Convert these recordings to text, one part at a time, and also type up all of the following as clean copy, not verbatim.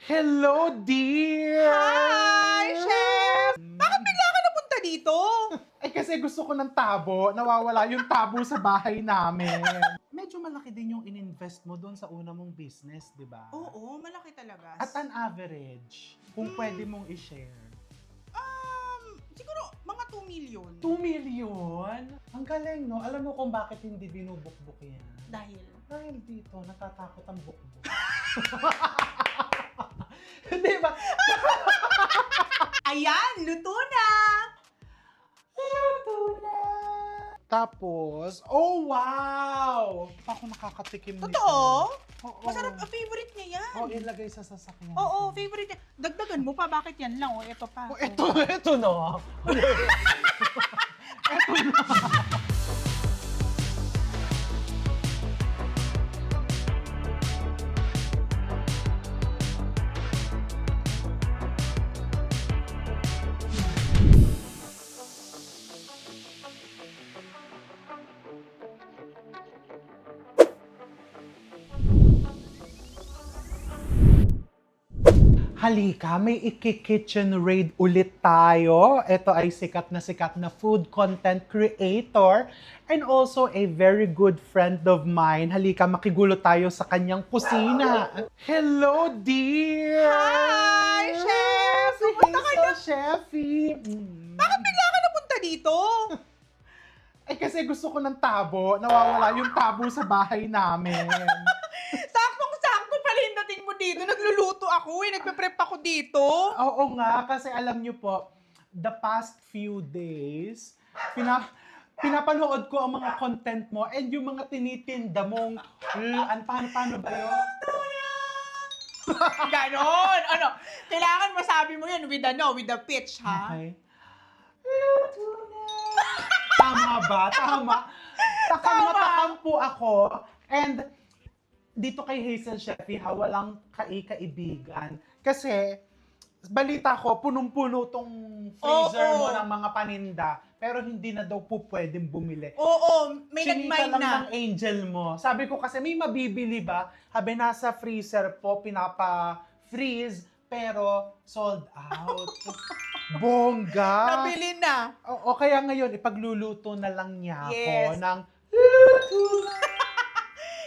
Hello, dear! Hi, Chef! Bakit bigla ka napunta dito? Ay, kasi gusto ko ng tabo. Nawawala yung tabo sa bahay namin. Medyo malaki din yung ininvest mo doon sa una mong business, di ba? Oo, malaki talaga. At an average, kung pwede mong i-share. Siguro mga 2 million. 2 million? Ang galing, no? Alam mo kung bakit hindi binubukbuk yan? Dahil? Dahil dito, natatakot ang bukbuk. Di ba? Ayan, luto na! Luto na! Tapos, oh wow! Ako nakakatikim nito. Totoo? Oo. Masarap, favorite niya yan. Oh, ilagay sa sasakyan. Oo, favorite niya. Dagdagan mo pa, bakit yan lang? O, ito pa. Oh, ito na. Halika, may iki-kitchen raid ulit tayo. Ito ay sikat na food content creator and also a very good friend of mine. Halika, makigulo tayo sa kanyang kusina. Hello, dear! Hi, Chef! Si Pumunta ka Hazel na. Chefie. Bakit bigla ka napunta dito? Ay, kasi gusto ko ng tabo. Nawawala yung tabo sa bahay namin. Saktong-sakto pala yung dating mo dito. Nagluluto ako nagpe-prep ako dito. Oo nga, kasi alam niyo po, the past few days, pinapanood ko ang mga content mo and yung mga tinitinda mong, paano ba yun? Ganon. Ano, kailangan masabi mo yun with the pitch, ha? Okay. Luto na. Tama ba? Tama. Takam na Tama. takam po ako. And dito kay Hazel Chefie, walang kaibigan. Kasi, balita ko, punong-puno tong freezer Oo. mo ng mga paninda. Pero hindi na daw po pwedeng bumili. Oo, may Chinita nag-mind lang na. ng angel mo. Sabi ko kasi, may mabibili ba? Sabi, nasa freezer po, pinapa-freeze, pero sold out. Bongga! Nabili na. O kaya ngayon, ipagluluto na lang niya ako Yes. ng luto na.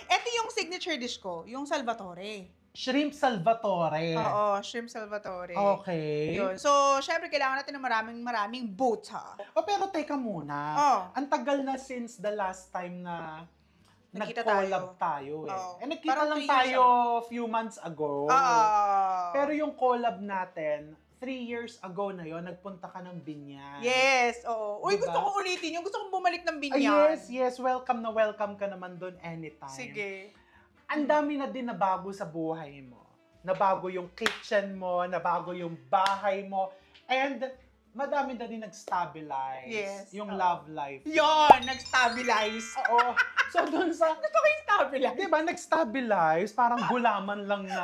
Ito yung signature dish ko, yung Salvatore. Shrimp Salvatore. Oo, shrimp Salvatore. Okay. Yun. So, syempre, kailangan natin ng maraming boats, ha? Pero teka muna. Oh. Ang tagal na since the last time na Nagkita nag-collab tayo eh. Oo. Nagkita Parang lang 3 years tayo few months ago. Pero yung collab natin, 3 years ago na yon, nagpunta ka ng Binyan. Yes, oo. Uy, Diba? gusto ko ulitin yung gusto kong bumalik ng Ah, Binyan. yes. Welcome na welcome ka naman doon anytime. Sige. Ang dami na din nabago sa buhay mo. Nabago yung kitchen mo, nabago yung bahay mo, and madami na din nag-stabilize Yes. yung Oo. love life. Yon, nag-stabilize. Oo. So dun sa, Gusto ko yung stabilize. di ba, nag-stabilize, parang gulaman lang na,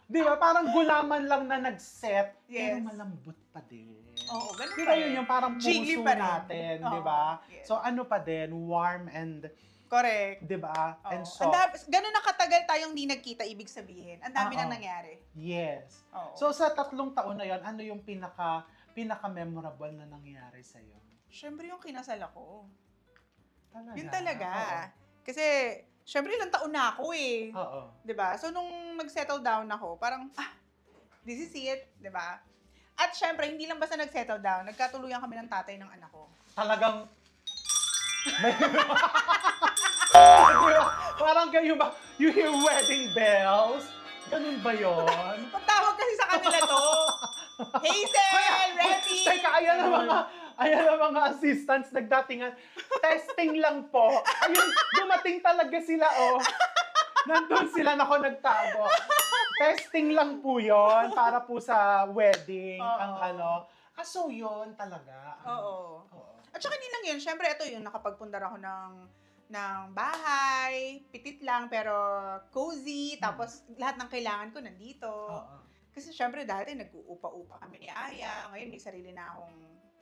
di ba, parang gulaman lang na nag-set, pero Yes. malambot pa din. Oo, ganun Di pa ba rin. yun yung parang Jiggly puso pa rin. natin, di Oo, ba? yes. So ano pa din, warm and, Correct. di ba, and Oo. soft. Ganun na katagal tayong di nagkita, ibig sabihin. Ang dami Oo. nang nangyari. Yes. Oo. So sa 3 taon na yon, ano yung pinaka-memorable na nangyari sa iyo? Syempre yung kinasal ako. Talaga. Yun talaga. Kasi, syempre ilang taon na ako eh. Oo. 'Di ba? So, nung nag-settle down ako, parang, this is it. 'Di ba? At syempre, hindi lang basta nag-settle down, nagkatuluyan kami ng tatay ng anak ko. Talagang parang kayo ba, you hear wedding bells? Ganun ba yon? Pagtawag kasi sa kanila to, Hazel, Remy! Teka, ayan ang mga assistants nagdatingan. Testing lang po. Ayun, dumating talaga sila, oh. Nandun sila, nako, nagtago. Testing lang po yon para po sa wedding, Oo. ang ano. So yun talaga. Oo. Oo. At saka hindi lang yun, syempre ito yung nakapagpundar ako ng bahay, pitit lang pero cozy, tapos lahat ng kailangan ko nandito. Oo. Kasi syempre dati nag-uupa-upa kami ni Aya, ngayon may sarili na akong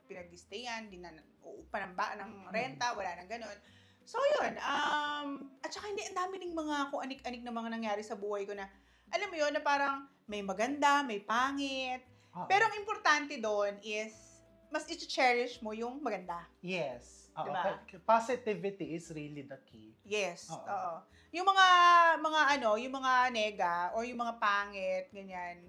pinag-stayan, di na uupa ng renta, wala nang ganun. So yun, at saka hindi, ang dami ng mga kung anik-anik na mga nangyari sa buhay ko na alam mo yun, na parang may maganda, may pangit. Oo. Pero ang importante doon is, mas i-cherish mo yung maganda. Yes. Oo. Diba? Positivity is really the key. Yes, Oo. oo. Yung yung mga nega or yung mga pangit, ganyan,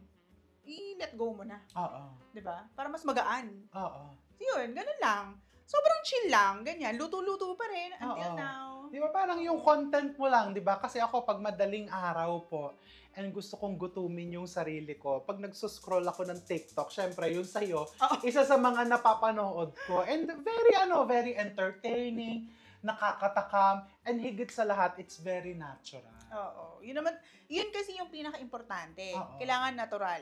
i-let go mo na, Oo. 'di ba? Para mas magaan. Oo. So yun, ganun lang. Sobrang chill lang, ganyan. Luto-luto pa rin until Oo. now. Di ba parang yung content mo lang, di ba? Kasi ako pag madaling araw po, and gusto kong gutumin yung sarili ko, pag nagsuscroll ako ng TikTok, syempre yun sa'yo, Oo. isa sa mga napapanood ko. And very entertaining, nakakatakam, and higit sa lahat, it's very natural. Oo. Yun naman, yun kasi yung pinaka-importante. Oo. Kailangan natural.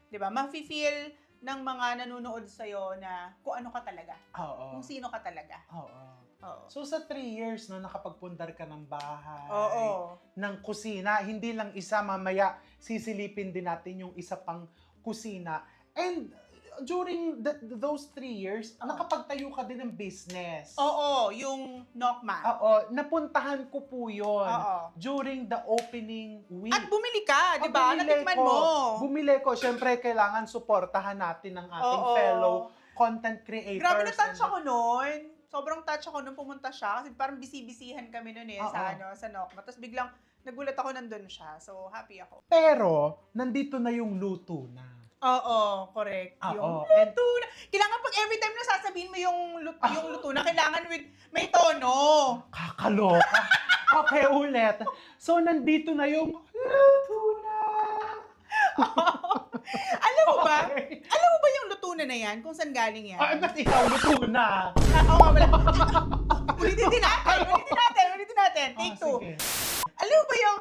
'Di ba? Mafe-feel ng mga nanonood sa'yo na kung ano ka talaga. Oo. Kung sino ka talaga. Oo. Oo. So sa 3 years, no, nakapagpundar ka ng bahay, Oo. ng kusina, hindi lang isa, mamaya sisilipin din natin yung isa pang kusina. And during those 3 years, nakapagtayo ka din ng business. Oo, yung Nokma. Oo, napuntahan ko po yun. Oo. During the opening week. At bumili ka, di ba? Bumili Natikman ko. mo. Bumili ko. Siyempre, kailangan suportahan natin ang ating Oo. fellow content creators. Grabe na-touch and- ako noon. Sobrang touch ako nung pumunta siya. Kasi parang bisi-bisihan kami noon Oo. sa Nokma. Tapos biglang nagulat ako nandun siya. So, happy ako. Pero, nandito na yung luto na. Oo, correct. Oo. Yung And- luto na. Kailangan pag every time na sasabihin mo yung luto na, kailangan with may tono. Kakaloka. Okay, ulit. So, nandito na yung luto na. Alam mo ba? Okay. Alam mo ba yung luto na yan? Kung saan galing yan? Ba't ikaw luto na? Oo nga pala. Ulitin natin. Take two. Sige. Alam mo ba yung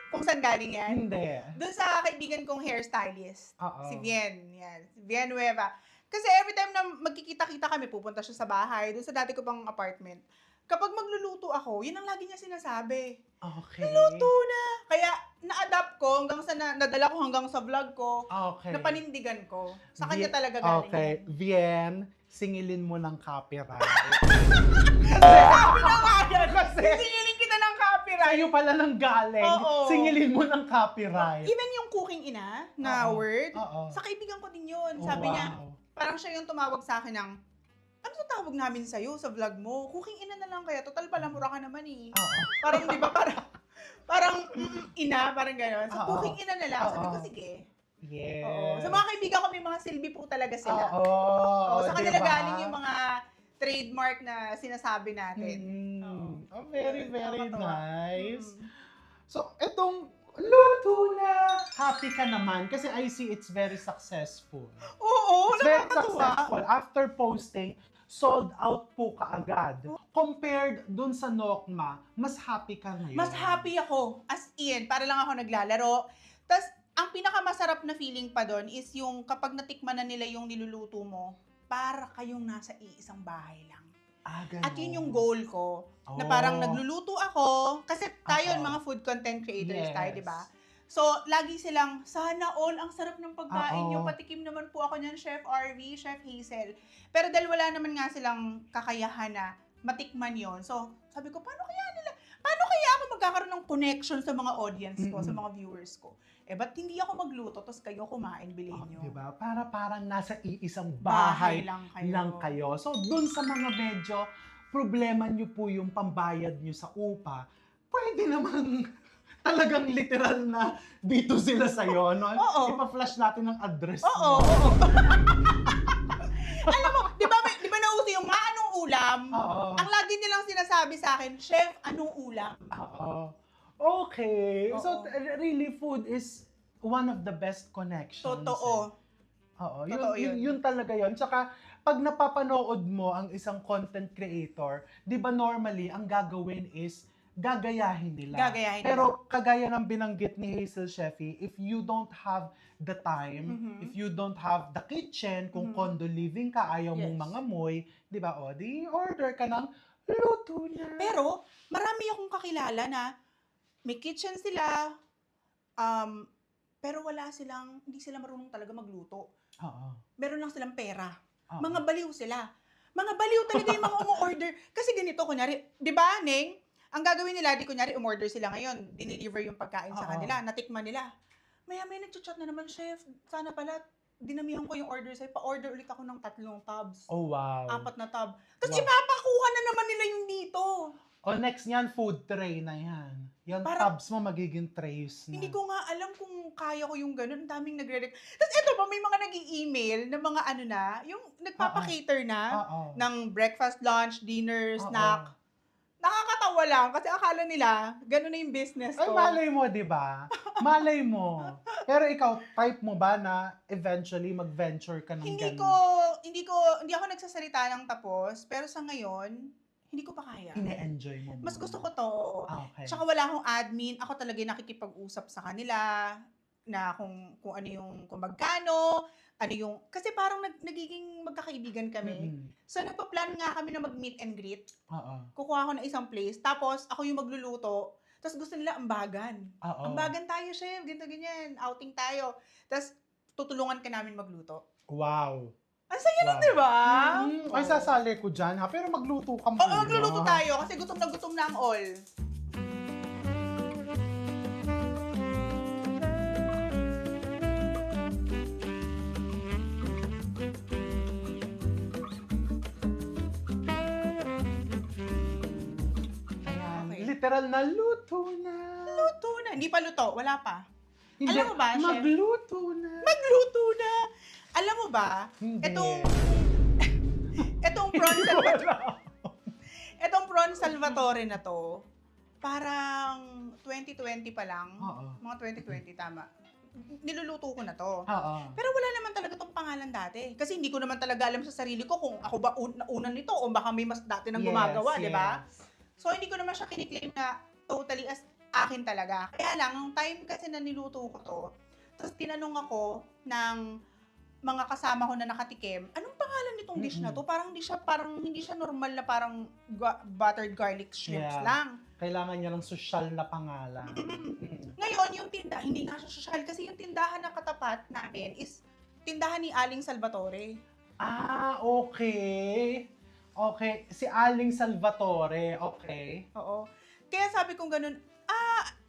kung saan galing yan? Hindi. Doon sa kaibigan kong hairstylist. Oo. Si Vien. Yan. Si Vien Nueva. Kasi every time na magkikita-kita kami, pupunta siya sa bahay, doon sa dati ko pang apartment. Kapag magluluto ako, yun ang lagi niya sinasabi. Okay. Luto na! Kaya na-adapt ko hanggang sa nadala ko hanggang sa vlog ko, Okay. napanindigan ko. Sa kanya talaga galing. Okay. yan. Vien, singilin mo ng copyright. Sabi na nga yan! Kasi- Singilin kita ng copyright. Sa'yo pala nang galing. Oo. Singilin mo ng copyright. Even yung cooking ina na Oo. word, Oo. sa kaibigan ko din yun. Oh, Sabi niya, wow. parang siya yung tumawag sa akin ng, ano sa tawag namin sa'yo sa vlog mo? Cooking ina na lang kaya. Total pala mura ka naman eh. Oo. Parang, di ba, parang ina, parang gano'n. So, Oo. cooking ina na lang. Sabi ko, Oo. sige. Yes. Oo. Sa mga kaibigan ko, may mga silbi po talaga sila. Oo. Oo, sa kanila diba? galing yung mga trademark na sinasabi natin. Mm. Oo. Oh, very Nakakatawa. nice. Mm. So, etong luto na. Happy ka naman kasi I see it's very successful. Oo, It's very nakakatuwa. successful. After posting, sold out po kaagad. Compared dun sa Nokma, mas happy ka ngayon. Mas happy ako. As in, para lang ako naglalaro. Tapos, ang pinakamasarap na feeling pa doon is yung kapag natikman na nila yung niluluto mo, para kayong nasa iisang bahay lang. Ganun. At yun yung goal ko. Na Oh. parang nagluluto ako. Kasi tayo, Oo. mga food content creators Yes. tayo, di ba? So, lagi silang, sana all, ang sarap ng pagkain Oo. nyo. Patikim naman po ako niyan, Chef RV, Chef Hazel. Pero dahil wala naman nga silang kakayahan na matikman yon. So, sabi ko, paano kaya ako magkakaroon ng connection sa mga audience ko, sa Mm-mm. mga viewers ko? Ba't hindi ako magluto, tapos kayo kumain, bilhin nyo? Diba? Parang nasa iisang Bahay bahay lang lang kayo. So, dun sa mga medyo problema nyo po yung pambayad nyo sa upa, pwede naman talagang literal na dito sila sa'yo, no? Oo. Ipa-flash natin ang address Oo, mo. oo. Alam mo, di ba nauso yung anong ulam? Oo. Ang lagi nilang sinasabi sa akin, Chef, anong ulam? Oo. Okay. Oo. So, really, food is one of the best connections. Totoo. Oo, Totoo yun. yun talaga yun. Tsaka, pag napapanood mo ang isang content creator, di ba normally, ang gagawin is, gagayahin nila. Gagayahin Pero, kagaya ng binanggit ni Hazel Sheffy, if you don't have the time, Mhm. if you don't have the kitchen, kung Mhm. condo living ka, ayaw mong Yes. mangamoy, di ba, o, di order ka ng luto na. Pero, marami akong kakilala na may kitchen sila, pero hindi sila marunong talaga magluto. Oo. Meron lang silang pera. Oo. Mga baliw sila. Mga baliw talaga yung mga umu-order. Kasi ganito, kunyari, di ba, Neng? Ang gagawin nila, di kunyari, umorder sila ngayon, dineliver yung pagkain sa Oo. kanila, natikman nila. Maya-maya nagchat na naman, chef, sana pala, dinamihan ko yung order sa'yo, pa-order ulit ako ng 3 tubs. Oh, wow. 4 na tub. Tapos Wow. ipapakuha na naman nila yung dito. O next niyan, food tray na yan. Yung Parang- tubs mo magiging trays na. Hindi ko nga alam kung kaya ko yung ganun. Ang daming nagre-rec. Tapos eto pa, may mga nag-i-email na mga ano na, yung nagpapakater na Oo. ng breakfast, lunch, dinner, Oo. snack. Nakakatawa lang kasi akala nila, ganun na yung business Ay, ko. malay mo, di ba? Malay mo. Pero ikaw, type mo ba na eventually mag-venture ka ng Hindi ganun? hindi ako nagsasalita ng tapos, pero sa ngayon, hindi ko pa kaya. Ine-enjoy mo Mas muna. gusto ko to. Okay. Tsaka wala akong admin. Ako talaga yung nakikipag-usap sa kanila na kung ano yung, kung magkano, ano yung, kasi parang nagiging magkakaibigan kami. Mm-mm. So, nagpa-plan nga kami na mag-meet and greet. Oo. Kukuha ako ng isang place. Tapos, ako yung magluluto. Tapos gusto nila ambagan. Oo. Ambagan tayo, chef. Ganito, ganyan. Outing tayo. Tapos, tutulungan ka namin magluto. Wow. Ang saya nun, Wow. di ba? Ay, sasali ko dyan, ha? Pero magluto ka muna. Oo, magluluto tayo kasi gutom na ang all. Ayan, Okay. literal na luto na. Luto na. Hindi pa luto. Wala pa. Hindi, Alam mo ba, chef? magluto na. Magluto na. Alam mo ba, Hindi. etong prawn Wala. Salvatore na to, parang 2020 pa lang. Oo. Mga 2020, tama. Niluluto ko na to. Oo. Pero wala naman talaga tong pangalan dati. Kasi hindi ko naman talaga alam sa sarili ko kung ako ba una nito o baka may mas dati nang gumagawa, di ba? Yes. So, hindi ko naman siya kiniklaim na totally as akin talaga. Kaya lang, nung time kasi na niluto ko to, tapos tinanong ako ng mga kasama ko na nakatikim, anong pangalan nitong dish na to? Parang hindi siya normal na parang buttered garlic shrimps Yeah. lang. Kailangan niya ng sosyal na pangalan. Ngayon, yung tindahan, hindi nga siya social kasi yung tindahan na katapat namin is tindahan ni Aling Salvatore. Ah, okay. Okay, si Aling Salvatore, okay. Oo. Kaya sabi kong ganun,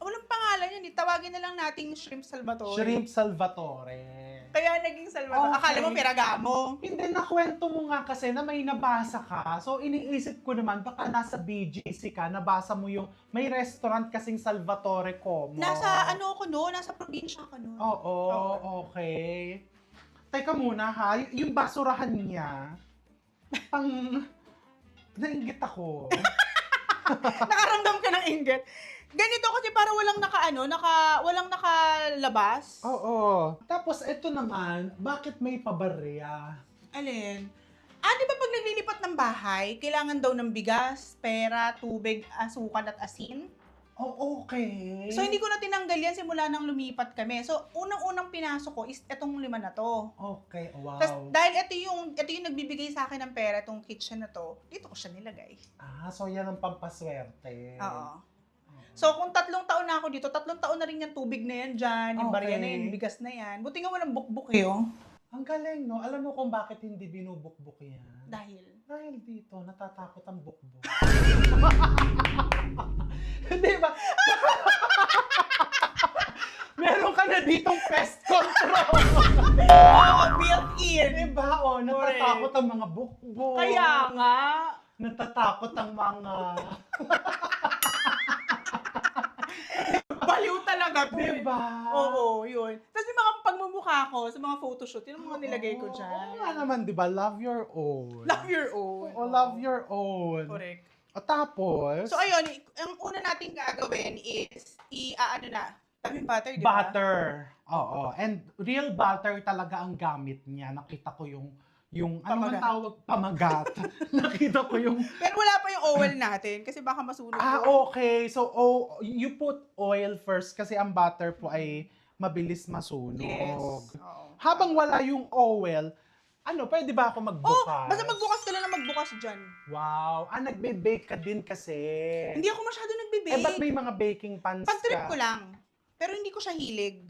walang pangalan yan. Tawagin na lang nating Shrimp Salvatore. Shrimp Salvatore. Kaya naging Salvatore. Okay. Akala mo Ferragamo. Hindi, nakwento mo nga kasi na may nabasa ka. So, iniisip ko naman, baka nasa BGC ka, nabasa mo yung, may restaurant kasing Salvatore Como. Nasa nasa probinsya ka no. Oo, okay. Teka muna ha, yung basurahan niya, nainggit ako. Nakaramdam ka ng inggit. Ganito kasi para walang nakalabas. Oo. Tapos ito naman, bakit may pabarya? Alin? Di ba pag naglilipat ng bahay, kailangan daw ng bigas, pera, tubig, asukal at asin? Oh, okay. So, hindi ko na tinanggal yan simula nang lumipat kami. So, unang-unang pinasok ko is etong 5 na to. Okay, wow. Tapos, dahil ito yung nagbibigay sa akin ng pera, itong kitchen na to, dito ko siya nilagay. So yan ang pampaswerte. Oo. So, kung 3 taon na ako dito, 3 taon na rin yung tubig na yan dyan, yung barya na Okay. yan, yung bigas na yan. Buti nga walang bukbuk yun. Ang galing, no? Alam mo kung bakit hindi binubukbuk yan? Dahil, Dito, natatakot ang bukbuk. Di ba? Meron ka na ditong pest control. built-in. Di ba? Natatakot ang mga bukbuk. Kaya nga. Natatakot ang mga... Baliw talaga to. Di ba? Oo, yun. Tapos yung mga pagmumukha ko sa mga photoshoot, yun ang mga nilagay ko dyan. Oo nga naman, di ba? Love your own. Love your own. Love your own. Correct. Tapos, So, ayun, ang una nating gagawin is, daming butter, di ba? butter. Oo. And real butter talaga ang gamit niya. Nakita ko yung ano man Pamagat. tawag? Pamagat. Nakita ko yung... Pero wala pa yung oil natin kasi baka masunog. Okay. So, you put oil first kasi ang butter po ay mabilis masunog. Yes. Oo. Habang wala yung oil, pwede ba ako magbukas? Basta magbukas ka lang na magbukas dyan. Wow. Nagbe-bake ka din kasi. Hindi ako masyado nagbe-bake. Ba't may mga baking pans Pag-trip ka? ko lang. Pero hindi ko siya hilig.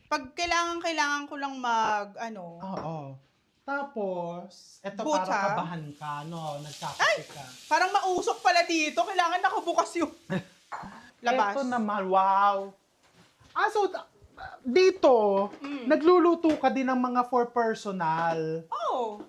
Pag kailangan ko lang mag, Oo. Tapos, eto Boots, para ha? kabahan ka, no? Nagkakape ka. Parang mausok pala dito. Kailangan nakabukas yung labas. Eto naman, wow. So, dito, Mm. nagluluto ka din ng mga for personal. Oh.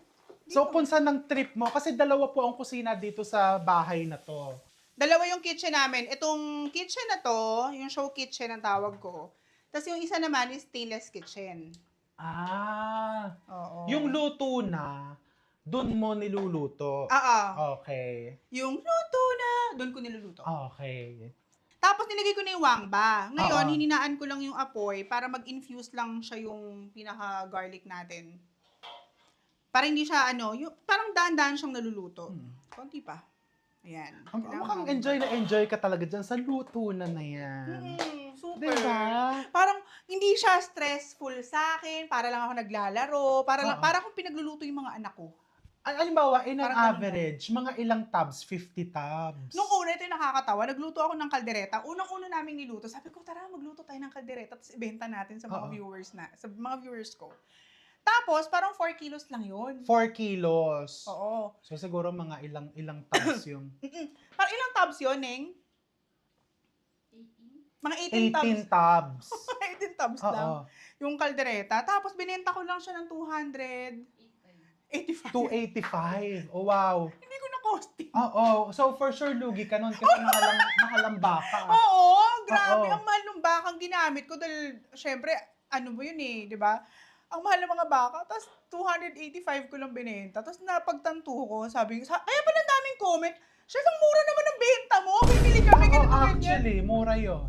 So, kung saan ang trip mo? Kasi dalawa po ang kusina dito sa bahay na to. Dalawa yung kitchen namin. Itong kitchen na to, yung show kitchen ang tawag ko. Tapos yung isa naman is stainless kitchen. Oo. Yung luto na, dun mo niluluto. Okay. Yung luto na, doon ko niluluto. Okay. Tapos nilagay ko na yung wangba. Ngayon, Oo. hininaan ko lang yung apoy para mag-infuse lang siya yung pinaka-garlic natin. Para hindi siya parang dahan-dahan siyang naluluto. Konti pa. Ayan. Mukhang enjoy ka talaga dyan sa luto na yan. Super. Diba? Parang hindi siya stressful sa akin. Para lang ako naglalaro. Para akong pinagluluto yung mga anak ko. Alimbawa, in an Parang ganun average, mga ilang tubs? 50 tubs. Nung una, ito yung nakakatawa. Nagluto ako ng kaldereta. Unang-una naming niluto. Sabi ko, tara, magluto tayo ng kaldereta. Tapos ibenta natin sa mga viewers ko. Tapos, parang 4 kilos lang yun. 4 kilos. Oo. So, siguro mga ilang tubs yung... Parang ilang tubs yun, Neng? Mga 18 18 tubs. 18 tubs lang. Oo. Yung kaldereta. Tapos, binenta ko lang siya ng 285. 285. Oh, wow. Hindi ko na-costing. Oo. So, for sure, lugi ka nun kasi mahalang baka. Oo, grabe. Oo. Ang mahal ng bakang ginamit ko dahil, syempre, ano ba yun di ba? Ang mahal ng mga baka. Tapos, 285 ko lang binenta. Tapos, napagtanto ko, sabi ko, kaya pala ang daming comment, Chef, ang mura naman ng benta mo. Bibili kami ganito, ganyan. Actually, mura yon.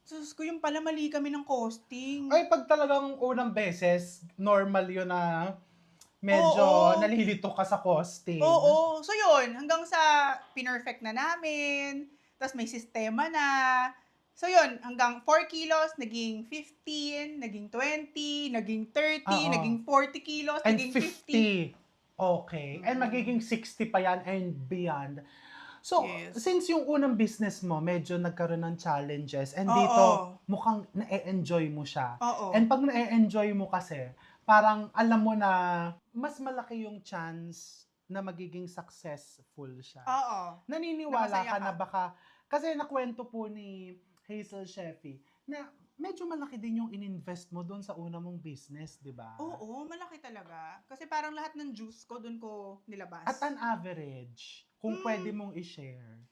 Sus ko, yung pala mali kami ng costing. Ay, pag talagang unang beses, normal yun na medyo Oo. nalilito ka sa costing. Oo. So, yun. Hanggang sa pinerfect na namin. Tapos, may sistema na. So, yun. Hanggang 4 kilos, naging 15, naging 20, naging 30, Oo. naging 40 kilos, And naging 50. 50. Okay. And magiging 60 pa yan and beyond. So, Yes. since yung unang business mo, medyo nagkaroon ng challenges, and Oo. dito, mukhang na-enjoy mo siya. Oo. And pag na-enjoy mo kasi, parang alam mo na mas malaki yung chance na magiging successful siya. Oo. Naniniwala Masaya ka na ka. baka, kasi nakwento po ni Hazel Sheffy, na medyo malaki din yung ininvest mo doon sa una mong business, di ba? Oo, malaki talaga. Kasi parang lahat ng juice ko, doon ko nilabas. At an average, kung pwede mong i-share.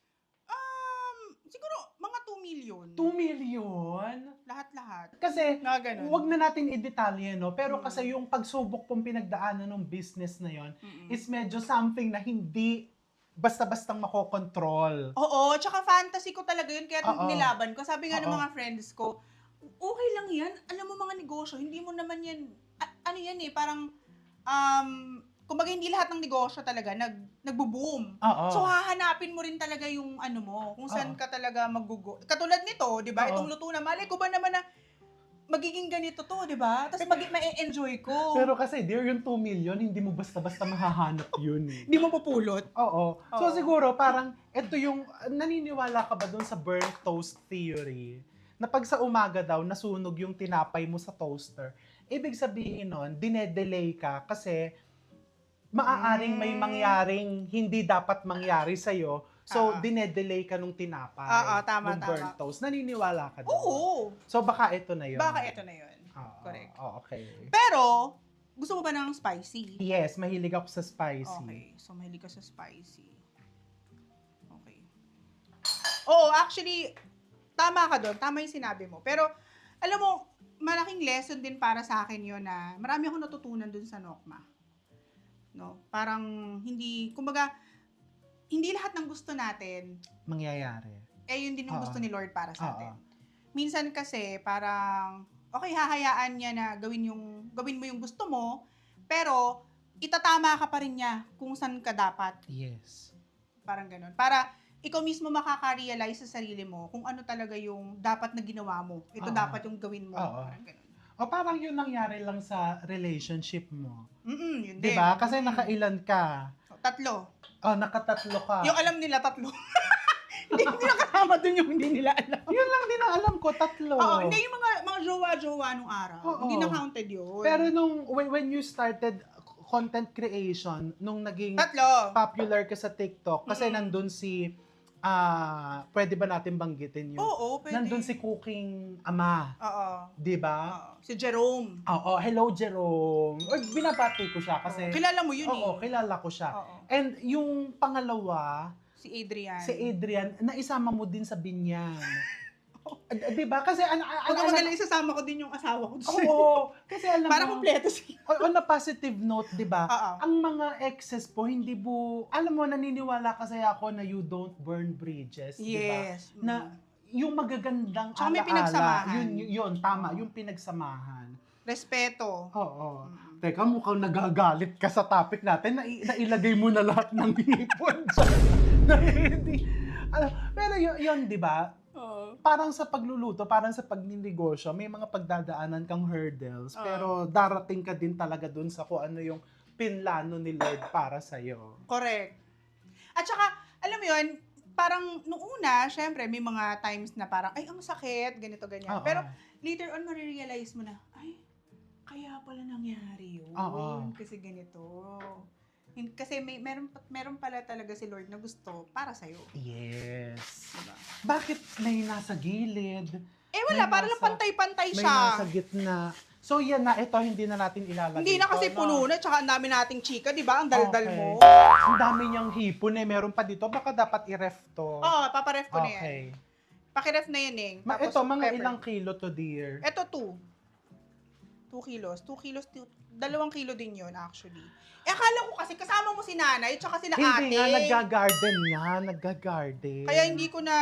Siguro, mga 2 million. 2 million? Lahat-lahat. Kasi, Mga ganun. wag na natin i-detalye, no? Pero kasi yung pagsubok pong pinagdaanan ng business na yon is medyo something na hindi basta-bastang makokontrol. Oo, tsaka fantasy ko talaga yun, kaya Oo. nilaban ko. Sabi nga ng Oo. mga friends ko, okay lang yan. Alam mo mga negosyo, hindi mo naman yan, ano yan parang, kumbaga hindi lahat ng negosyo talaga nagbo-boom. Oo. So hahanapin mo rin talaga yung ano mo, kung saan Oo. ka talaga Katulad nito, di ba? Oo. Itong luto na, malay ko ba naman na magiging ganito to, di ba? Tapos ma-enjoy ko. Pero kasi, dear, yung 2 million, hindi mo basta-basta mahahanap yun. Hindi mo pupulot. Oo. So Oo. siguro, parang, ito yung, naniniwala ka ba dun sa burnt toast theory? Na pag sa umaga daw, nasunog yung tinapay mo sa toaster, ibig sabihin nun, dinedelay ka kasi maaaring may mangyaring hindi dapat mangyari sa'yo. So, dinedelay ka nung tinapay. Oo, tama, nung tama. burnt toast. Naniniwala ka doon? Oo. So, baka ito na yun. Baka ito na yun. Correct. Okay. Pero, gusto mo ba ng spicy? Yes, mahilig ako sa spicy. Okay. So, mahilig ka sa spicy. Okay. Oo, actually, tama ka doon. Tama yung sinabi mo. Pero, alam mo, malaking lesson din para sa akin yun na marami akong natutunan dun sa Nokma. No? Parang kumbaga, hindi lahat ng gusto natin, Mangyayari. yun din yung Oo. gusto ni Lord para sa atin. Oo. Minsan kasi, parang, okay, hahayaan niya na gawin mo yung gusto mo, pero, itatama ka pa rin niya kung saan ka dapat. Yes. Parang ganun. Para, ikaw mismo makaka-realize sa sarili mo kung ano talaga yung dapat na ginawa mo. Ito Oo. dapat yung gawin mo. Oo. Parang ganun. O parang yun nangyari lang sa relationship mo. Yun din. Diba? Kasi nakailan ka. 3. Oh, nakatatlo ka. Yung alam nila 3. Hindi nakasama dun yung hindi nila alam. Yun lang din ang alam ko, 3. Oo, hindi yung mga jowa-jowa nung araw. Oo. Hindi na counted yun. Pero when you started content creation, nung naging Tatlo. popular ka sa TikTok, kasi Mm. nandun si, pwede ba natin banggitin yun? Oo, pwede. Nandun si Cooking Ama, Oo. di ba? Oo. Si Jerome. Oo, hello Jerome. Or, binabati ko siya kasi, Oo. Kilala mo yun oo, eh. kilala ko siya. Oo. And yung pangalawa, Si Adrian. si Adrian, naisama mo din sa Binyan. Di ba? Kasi, Huwag ka magaling, isasama ko din yung asawa ko. oo, kasi alam Para mo, kompleto sila. on a positive note, di ba? Oo. Ang mga exes po, hindi po, alam mo, naniniwala kasi ako na you don't burn bridges, di ba? Yes. Na yung magagandang Tsaka may alaala, pinagsamahan. yun, tama, yung pinagsamahan. Respeto. Oo. Teka, mukhang nagagalit ka sa topic natin. Nailagay mo na lahat ng hipon dyan. Na hindi. Pero yun, di ba? Oo. Parang sa pagluluto, parang sa pagninegosyo, may mga pagdadaanan kang hurdles, Oo. pero darating ka din talaga dun sa kung ano yung pinlano ni Lord para sa'yo. Correct. At saka, alam mo yun, parang nung una, syempre, may mga times na parang, ay, ang sakit, ganito, ganyan. Oo. Pero later on, marirealize mo na, ay, kaya pala nangyari yun. Oo. Kasi ganito. Kasi meron pala talaga si Lord na gusto para sa'yo. Yes. Diba? Bakit may nasa gilid? Eh wala, May para lang nasa- pantay-pantay May siya. nasa gitna. So yan na, ito hindi na natin ilalagay. Hindi na kasi to, puno na, tsaka ang dami nating chika, di ba? Ang daldal Okay. mo. Ang dami niyang hipon eh. Meron pa dito. Baka dapat i-ref to. Oo, paparef ko na yan. Okay. Pakiref na yan eh. Tapos Ito, mga pepper. ilang kilo to, dear? Ito 2 kilos. 2 kilos, 2 kilo din yun actually. Eh akala ko kasi kasama mo si nanay tsaka sila ate. Hindi nga, nagga-garden. Kaya hindi ko na,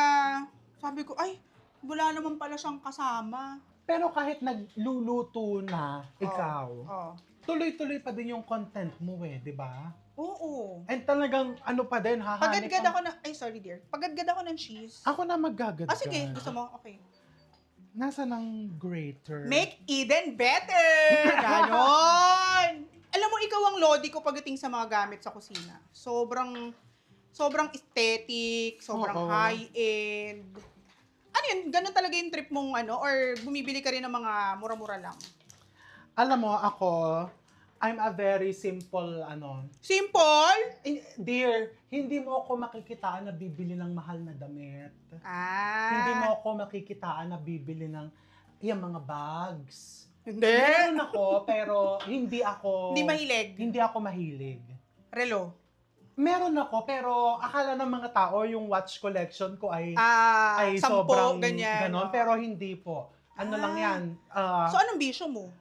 sabi ko, ay, wala naman pala siyang kasama. Pero kahit nagluluto na, ikaw, Oo. tuloy-tuloy pa din yung content mo eh, di ba? Oo. And talagang ano pa din, hahanip Pagadgad ang- ako ng, ay sorry dear, pagadgad ako ng cheese. Ako na maggagad. Sige, gusto mo? Okay. Nasa ng grater? Make Eden better! Ganon! Alam mo, ikaw ang lodi ko pagdating sa mga gamit sa kusina. Sobrang aesthetic, sobrang Oo. high-end. Ano yun? Ganon talaga yung trip mong ano? Or bumibili ka rin ng mga mura-mura lang? Alam mo, ako, I'm a very simple, Simple? dear, hindi mo ako makikitaan na bibili ng mahal na damit. Ah. Hindi mo ako makikitaan na bibili ng yung mga bags. Hindi. Meron ako, pero hindi ako... Hindi mahilig. Hindi ako mahilig. Relo. Meron ako, pero akala ng mga tao yung watch collection ko ay Ay, 10, sobrang ganyan. ganon, pero hindi po. Ano Ah. lang yan, So, anong bisyo mo?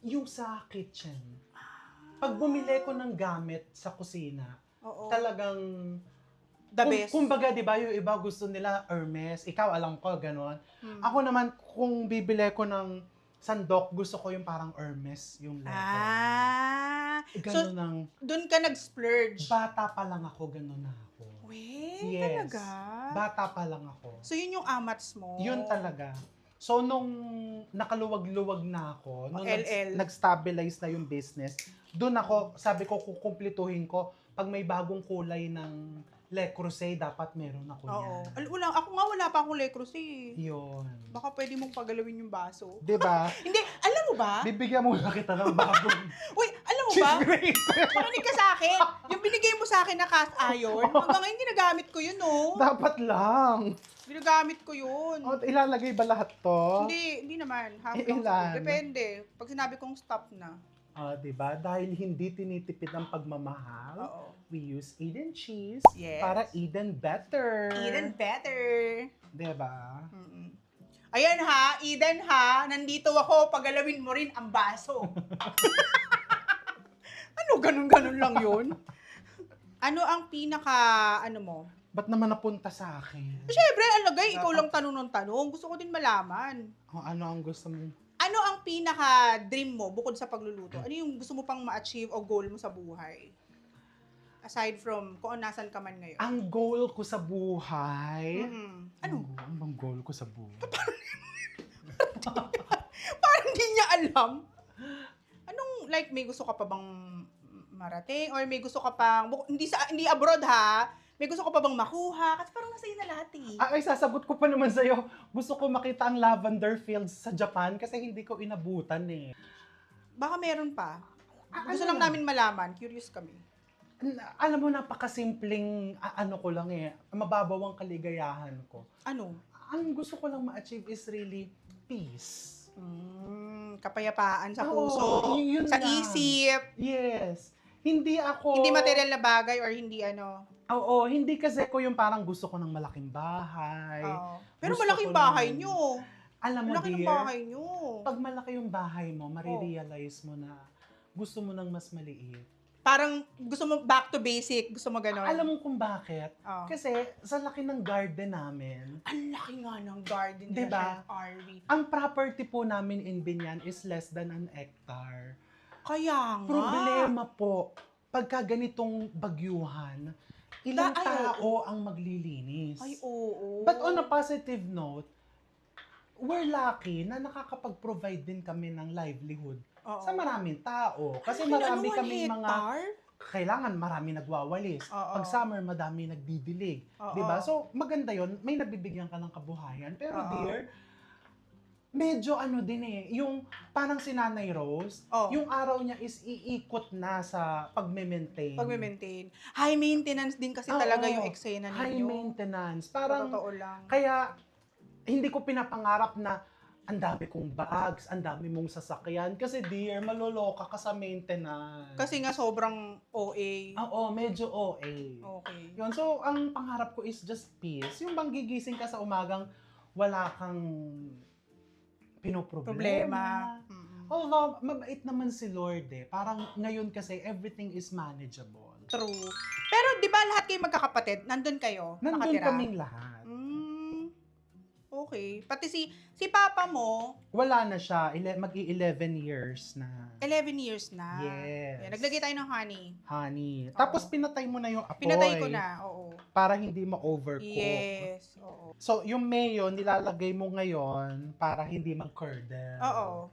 yung sa kitchen. Pag bumili ko ng gamit sa kusina, Oo. talagang... The best. Kumbaga, di ba, yung iba gusto nila Hermes. Ikaw, alam ko, ganon. Hmm. Ako naman, kung bibili ko ng sandok, gusto ko yung parang Hermes, yung leather. Ah. So, Ganon ang... doon ka nag-splurge. Bata pa lang ako, ganon na ako. Weh, Yes. talaga? Bata pa lang ako. So, yun yung amats mo? Yun talaga. So, nung nakaluwag-luwag na ako, nung LL. nag-stabilize na yung business, doon ako, sabi ko, kukumplituhin ko, pag may bagong kulay ng Le Creuset, dapat meron ako Oo. yan. Ako nga wala pa akong Le Creuset. Yun. Baka pwede mong pagalawin yung baso. Diba? Hindi, alam mo ba? Bibigyan mo na kita ng bagong Uy, alam mo cheese ba? grater. Makinig ka sa akin. Yung binigay mo sa akin na cast iron, hanggang ngayon ginagamit ko yun, no? Dapat lang. Ginagamit ko yun. O, ilalagay ba lahat to? Hindi naman. Half Eh, lang ilan? siguro. Depende. Pag sinabi kong stop na. Diba? Dahil hindi tinitipid ang pagmamahal, Oo. we use Eden cheese Yes. para Eden better. Eden better. Diba? Mm-mm. Ayan ha, Eden ha, nandito ako, pagalawin mo rin ang baso. Ano, ganun-ganun lang yun? Ano ang ano mo? Ba't naman napunta sa akin? Siyempre, alagay, ikaw lang tanong ng tanong. Gusto ko din malaman. O, ano ang gusto mo? Ano ang pinaka-dream mo bukod sa pagluluto? Ano yung gusto mo pang ma-achieve o goal mo sa buhay? Aside from kung nasan ka man ngayon. Ang goal ko sa buhay? Mm-mm. Ano? Ano bang goal ko sa buhay? Parang hindi niya alam. Anong, like, may gusto ka pa bang marating? Or may gusto ka pang, hindi abroad ha, may gusto ka pa bang makuha? Kasi parang nasa iyo na lahat eh. Ay, sasagot ko pa naman sa'yo. Gusto ko makita ang lavender fields sa Japan kasi hindi ko inabutan eh. Baka meron pa. Gusto lang namin malaman. Curious kami. Alam mo, napakasimpleng, ano ko lang mababaw ang kaligayahan ko. Ano? Ang gusto ko lang ma-achieve is really peace. Kapayapaan sa Oo, puso, yun sa lang. isip. Yes. Hindi ako... Hindi material na bagay or hindi ano. Oo, hindi kasi ko yung parang gusto ko ng malaking bahay. Oo. Pero Gusto malaking ko bahay ng- nyo. Alam mo, Malaki ng dear, bahay nyo. pag malaki yung bahay mo, marirealize mo na gusto mo ng mas maliit. Parang gusto mo back to basic. Gusto mo ganon. Alam mo kung bakit? Oo. Kasi sa laki ng garden namin, Ang laki nga ng garden nila, Diba? Chef RV. ang property po namin in Binyan is less than an hectare. Kaya nga. Problema po, pagka ganitong bagyuhan, ilang Ay, tao ang maglilinis. Ay, oo. But on a positive note, we're lucky na nakakapag-provide din kami ng livelihood Oo. sa maraming tao. Kasi Ang laki, marami 1 kaming mga, hectare? kailangan marami nagwawalis. Oo. Pag summer, madami nagdidilig. Oo. Diba? So, maganda yon, may nabibigyan ka ng kabuhayan. Pero Oo. dear, medyo ano din yung parang si Nanay Rose, Oo. yung araw niya is iikot na sa pag-maintain. Pag-maintain. High maintenance din kasi Oo. talaga yung eksena ninyo. High maintenance. Sa Parang, totoo lang. kaya, hindi ko pinapangarap na ang dami kong bags, ang dami mong sasakyan. Kasi dear, maloloka ka sa maintenance. Kasi nga sobrang OA. Oo, medyo OA. Okay. Yun, so ang pangarap ko is just peace. Yung bang gigising ka sa umagang wala kang pinoproblema. Problema. Although, mabait naman si Lord Parang ngayon kasi everything is manageable. True. Pero di ba lahat kayo magkakapatid? Nandun kayo? Nandun nakatira? kaming lahat. Okay. Pati si papa mo, Wala na siya. Mag-11 years na. 11 years na. Yes. Yan, naglagay tayo ng honey. Honey. Tapos pinatay mo na yung apoy. Pinatay ko na, oo. Para hindi ma-overcook. Yes, oo. So, yung mayo, nilalagay mo ngayon para hindi mag-curdle. Oo.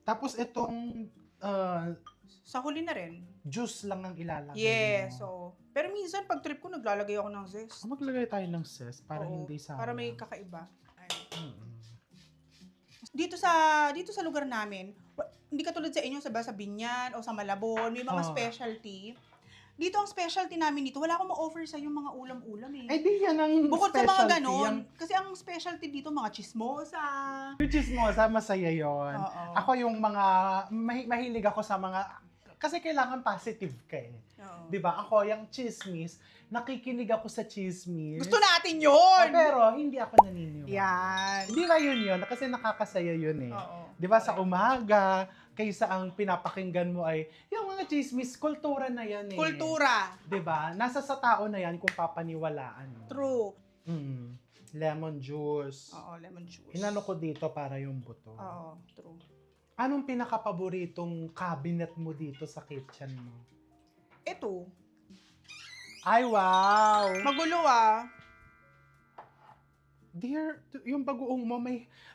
Tapos itong Sa huli na rin. juice lang ang ilalagay Yes, mo. oo. Pero minsan pag trip ko, naglalagay ako ng zest. Maglagay tayo ng zest para Oo, hindi sayang. para may kakaiba. Ayun. Mm-mm. Dito sa lugar namin, hindi katulad sa inyo sa Binyan o sa Malabon, may mga Oo. specialty. Dito ang specialty namin dito, wala akong ma-offer sa yung mga ulam-ulam eh. Eh di yan ang Bukod sa mga specialty. ganon, kasi ang specialty dito, mga chismosa. Which is mo, masaya yon. Oo. Ako yung mga, mahilig ako sa mga, kasi kailangan positive ka eh. Oo. Di ba? Ako, yung chismis, nakikinig ako sa chismis. Gusto natin yun! Pero hindi ako naniniwala. Yan. Di ba yun? Kasi nakakasaya yun eh. Oo. Di ba sa umaga, kaysa ang pinapakinggan mo ay, yung mga chismis, kultura na yan eh. Kultura. Di ba? Nasa sa tao na yan kung papaniwalaan mo. True. Lemon juice. Oo, lemon juice. Inano ko dito para yung buto. Oo, true. Anong pinakapaboritong cabinet mo dito sa kitchen mo? Ito, Ay, wow! magulo ah. Dear, yung bagoong mo,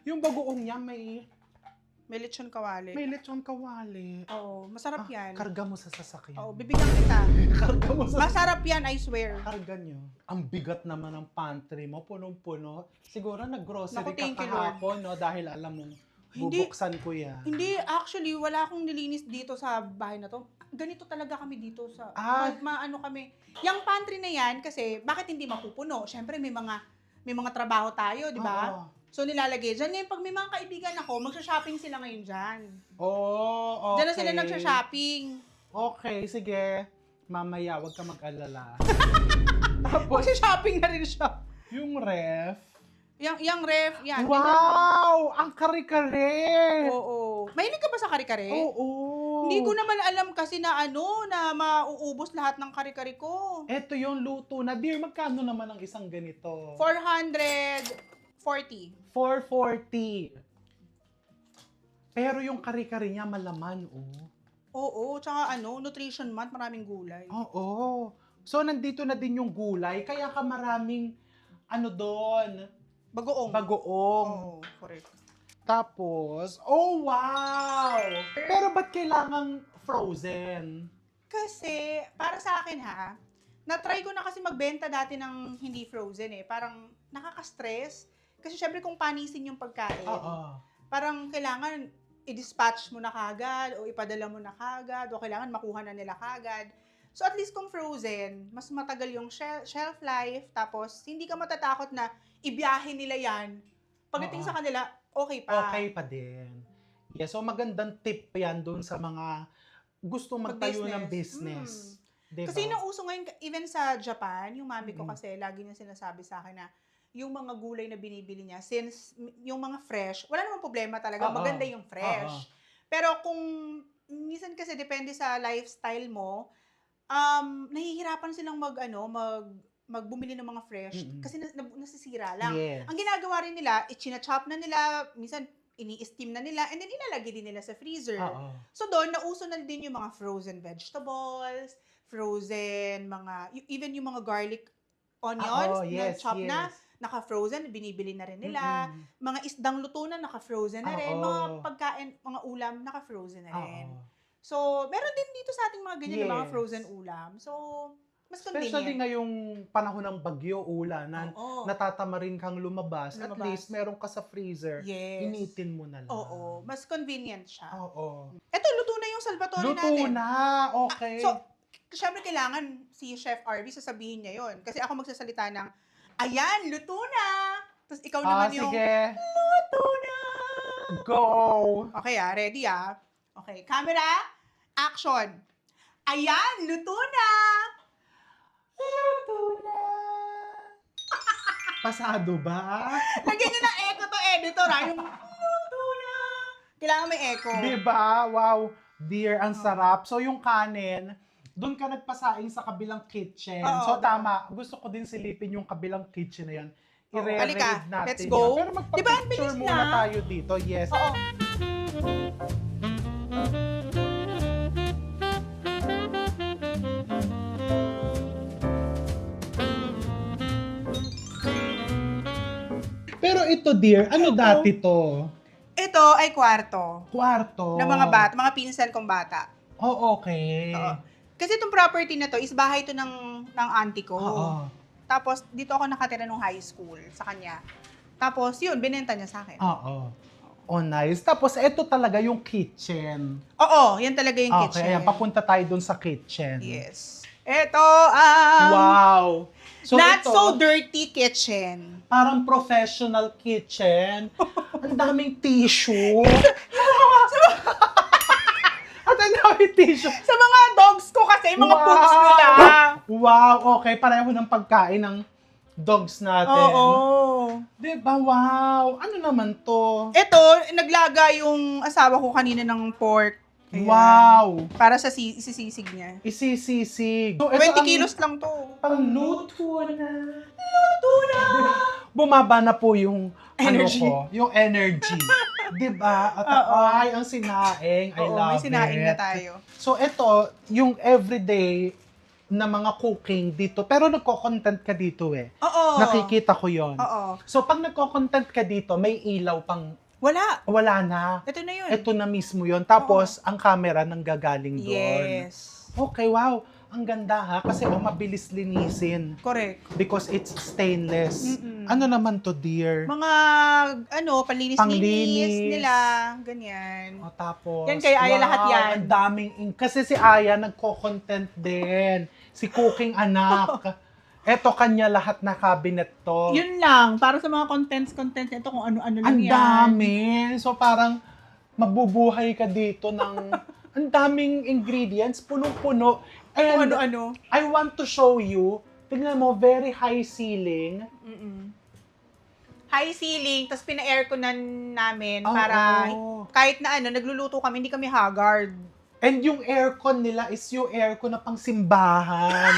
yung bagoong niya may May lechon kawali. lechon kawali. Oo, masarap yan. Karga mo sa sasakyan. Oo, bibigyan kita. Karga mo sa Masarap yan, I swear. Karga nyo. Ang bigat naman ng pantry mo, punong-puno. Siguro nag-grocery Naku, ka thank you, kahapon, no? Dahil alam mong Hindi. bubuksan ko yan. Hindi, actually, wala akong nilinis dito sa bahay na to. Ganito talaga kami dito sa... Ah. Maano kami. Yung pantry na yan, kasi bakit hindi mapupuno? Siyempre, may mga trabaho tayo, di ba? Oo. So, nilalagay. Diyan ngayon, pag may mga kaibigan ako, magsha-shopping sila ngayon dyan. Oh, okay. Diyan na sila nagsha-shopping. Okay, sige. Mamaya, wag ka mag-alala. Tapos, Magsha-shopping na rin siya. yung ref. Yung ref, yan. Wow! Ang kare-kare! Oo. Mahilig ka ba sa kare-kare? Oo. Hindi ko naman alam kasi na na mauubos lahat ng kare-kare ko. Ito yung luto na. Dear, magkano naman ang isang ganito? 440. 440. Pero yung kare-kare niya malaman, oh. Oo, tsaka nutrition month, maraming gulay. Oo. So, nandito na din yung gulay. Kaya ka maraming, doon, Bagoong. bagoong. Oo, correct. Tapos, oh wow! Pero ba't kailangang frozen? Kasi, para sa akin na-try ko na kasi magbenta dati ng hindi frozen eh. Parang nakaka-stress. Kasi syempre kung panisin yung pagkain, Oo. parang kailangan i-dispatch mo na kagad o ipadala mo na kagad o kailangan makuha na nila kagad. So at least kung frozen, mas matagal yung shelf life, tapos hindi ka matatakot na ibiyahe nila yan. Pagdating Oo. sa kanila, okay pa. Okay pa din. Yeah, so magandang tip yan doon sa mga gustong magtayo ng business. Diba? Kasi nung uso ngayon, even sa Japan, yung mami ko Mm. kasi lagi niya sinasabi sa akin na yung mga gulay na binibili niya, since yung mga fresh, wala namang problema talaga, Oo. maganda yung fresh. Pero kung minsan kasi depende sa lifestyle mo, nahihirapan silang magbumili ng mga fresh Mm-mm. kasi nasisira lang. Yes. Ang ginagawa rin nila, china-chop na nila, minsan ini-steam na nila, and then ilalagay din nila sa freezer. Oo. So doon, nauso na din yung mga frozen vegetables, frozen even yung mga garlic onions na chop na, naka-frozen, binibili na rin nila. Mm-mm. Mga isdang luto na, naka-frozen na rin. Oo. Mga pagkain, mga ulam, naka-frozen na rin. Oo. So, meron din dito sa ating mga ganyan na mga Yes. frozen ulam. So, mas Especially convenient. ngayong panahon ng bagyo, ulanan, Oo. natatama rin kang lumabas. At Lumabas. least meron ka sa freezer, Yes. initin mo na lang. Oo. Mas convenient siya. Oo. Eto, luto na yung Salvatore Luto natin. na, okay. So, syempre kailangan si Chef RV sasabihin niya yon. Kasi ako magsasalita ng, ayan, luto na! Tapos ikaw naman yung, sige, luto na! go! Okay ready Okay, camera, action! Ayan, luto na! Luto na! Pasado ba? Lagyan niyo ng echo to, editor yung luto na! Kailangan may echo. Diba? Wow, dear, ang sarap. So yung kanin, doon ka nagpasaing sa kabilang kitchen. Oo, So tama, gusto ko din silipin yung kabilang kitchen na yan. Oo, I-re-raid halika, natin let's yan. go. Pero Diba, ang magpa-picture bilis muna na? tayo dito. Yes. Oo. Pero ito, dear, ano dati to? Ito ay kwarto Kwarto. ng mga bata, mga pinsan kong bata. Oh, okay. Oo. Kasi itong property na to is bahay to ng auntie ko. Oo. Tapos dito ako nakatira nung high school sa kanya. Tapos yun, binenta niya sa akin. Oo. Oh, nice. Tapos, ito talaga yung kitchen. Oo, yan talaga yung Okay, kitchen. ayan, papunta tayo dun sa kitchen. Yes. Ito, Wow! So, not ito, so dirty kitchen. parang professional kitchen. Ang daming tissue. At ang daming tissue. Sa mga dogs ko kasi, mga Wow! poops nila. Wow, okay. Pareho ng pagkain ng dogs natin. Oo. Diba? Wow! Ano naman to? Ito, naglaga yung asawa ko kanina ng pork. Ayan. Wow! Para sa isisisig niya. Isisisig. So, 20 kilos lang to. Pang luto na. Luto na! Bumaba na po yung Energy. yung energy. 'Di ba? At Oo. ay, ang sinaing. I Oo, love may sinaing it. na tayo. So ito, yung everyday na mga cooking dito, pero nagko-content ka dito Oo. Nakikita ko 'yon. Oo. So pag nagko-content ka dito, may ilaw pang wala na. Ito na yun. Ito na mismo 'yon. Tapos ang camera nang gagaling doon. Yes. Okay, wow. Ang ganda ha kasi mabilis linisin Correct. because it's stainless. Mm-mm. Ano naman to, dear? Mga, panlinis-linis Panglinis. nila. Ganyan. O tapos, Yan kay Aya lahat yan. Ang daming kasi si Aya nagko-content din. Si Cooking Anak. Eto kanya lahat na cabinet to. Yun lang. Para sa mga contents ito kung ano-ano lang Ang yan. dami. So parang mabubuhay ka dito ng ang daming ingredients, punong-puno. Kung And ano-ano. I want to show you, tignan mo, very high ceiling. Mm-mm. High ceiling, tapos pina-aircon na namin Oo. para kahit na nagluluto kami, hindi kami haggard. And yung aircon nila is yung aircon na pang simbahan.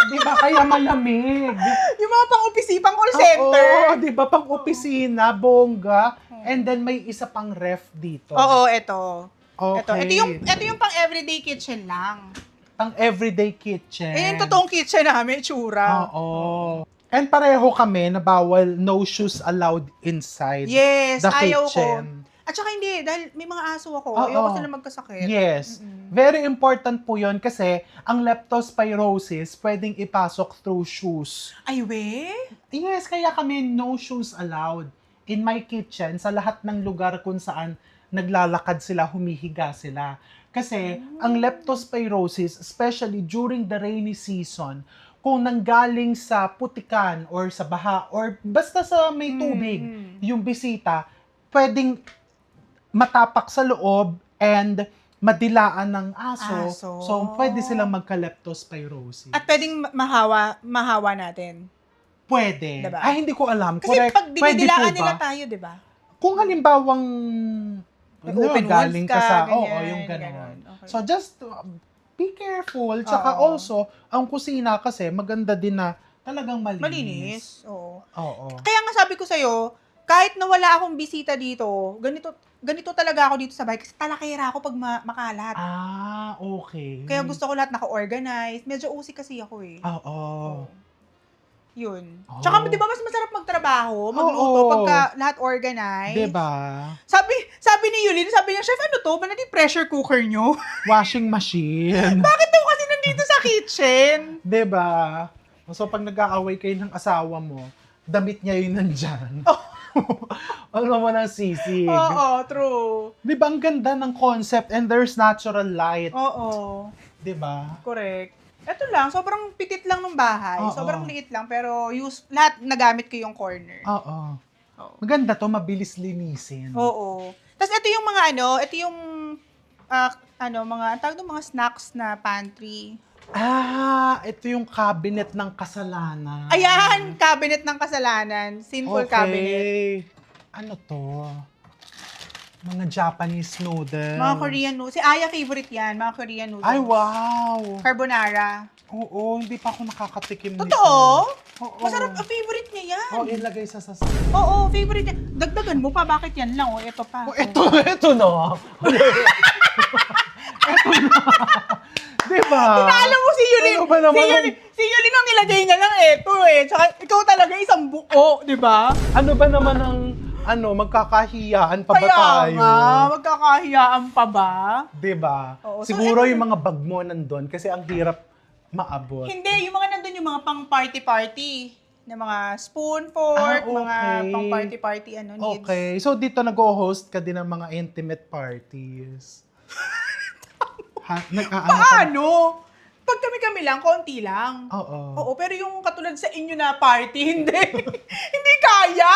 Di ba? Kaya malamig. Yung mga pang call center. Oo, di ba? Pang opisina, bongga. And then may isa pang ref dito. Oo, ito. Okay. Ito yung pang everyday kitchen lang. Pang everyday kitchen. Eh, yung totoong kitchen namin, tsura. Oo. And pareho kami na bawal, no shoes allowed inside Yes, the ayaw ko. kitchen. At saka hindi, dahil may mga aso ako. Oo. Ayoko sila magkasakit. Yes. Mm-mm. Very important po yon kasi ang leptospirosis pwedeng ipasok through shoes. Ay, we? Yes, kaya kami no shoes allowed in my kitchen sa lahat ng lugar kung saan naglalakad sila, humihiga sila. Kasi ang leptospirosis, especially during the rainy season, kung nanggaling sa putikan or sa baha or basta sa may tubig, yung bisita, pwedeng matapak sa loob and madilaan ng aso. Aso. So, pwede silang magka-leptospirosis. At pwedeng mahawa natin. Pwede. Diba? Ay, hindi ko alam. Kasi Correct. pag Pwede dinidilaan po nila ba? tayo, di ba? Kung halimbawang May open galing wounds ka sa, ganyan, yung ganon. ganon. Okay. So, just be careful. Tsaka Oo. also, ang kusina kasi, maganda din na talagang malinis. Malinis. Oo. Oo. Kaya nga sabi ko sa'yo, kahit na wala akong bisita dito, ganito talaga ako dito sa bahay kasi talakera ako pag makalat. Ah, okay. Kaya gusto ko lahat naka-organize. Medyo usi kasi ako eh. Oo. Yun. Oh. Tsaka di ba mas masarap magtrabaho, magluto Oo. pagka lahat organized? Diba? Sabi ni Yulin, sabi niya, Chef, ano to? Ba naging pressure cooker nyo? Washing machine. Bakit daw kasi nandito sa kitchen? Diba? So, pag nag-aaway kayo ng asawa mo, damit niya yun nandyan. Ano mo ng sisig. Oo, true. Di ba, ang ganda ng concept and there's natural light. Oo. Di ba? Correct. Ito lang, sobrang pitit lang ng bahay. Oo. Sobrang liit lang, pero lahat nagamit ko yung corner. Oo. Oo. Maganda to, mabilis linisin. Oo. Tapos ito yung mga ito yung mga, ang tawag doon, mga snacks na pantry. Ah, ito yung cabinet ng kasalanan. Ayan, cabinet ng kasalanan. Sinful cabinet. Ano to? Mga Japanese noodles. Mga Korean noodles. Si Aya favorite yan, mga Korean noodles. Ay, wow! Carbonara. Oo, hindi pa ako nakakatikim nito. Totoo? Oo. Masarap, favorite niya yan. Oo, ilagay sa Oo, favorite niya. Dagdagan mo pa, bakit yan lang? Ito pa. Oh, ito na. Ito na. Diba? Alam mo si Yulin, Ano ba naman? si Yulin ang nilagay niya lang ito eh. Tsaka ikaw talaga isang buo, di ba? Ano ba naman ang magkakahiyaan pa ba Kaya tayo? nga, magkakahiyaan pa ba? Diba? Oo, so Siguro ito- yung mga bag mo nandun kasi ang hirap maabot. Hindi, yung mga nandun yung mga pang party-party. Na mga spoon, fork, Ah, mga okay. pang party-party needs. Okay. So, dito nag-host ka din ng mga intimate parties. Nag-aano ka? Paano? Pag kami-kami lang, konti lang. Oo. Oo, pero yung katulad sa inyo na party, hindi. Hindi kaya.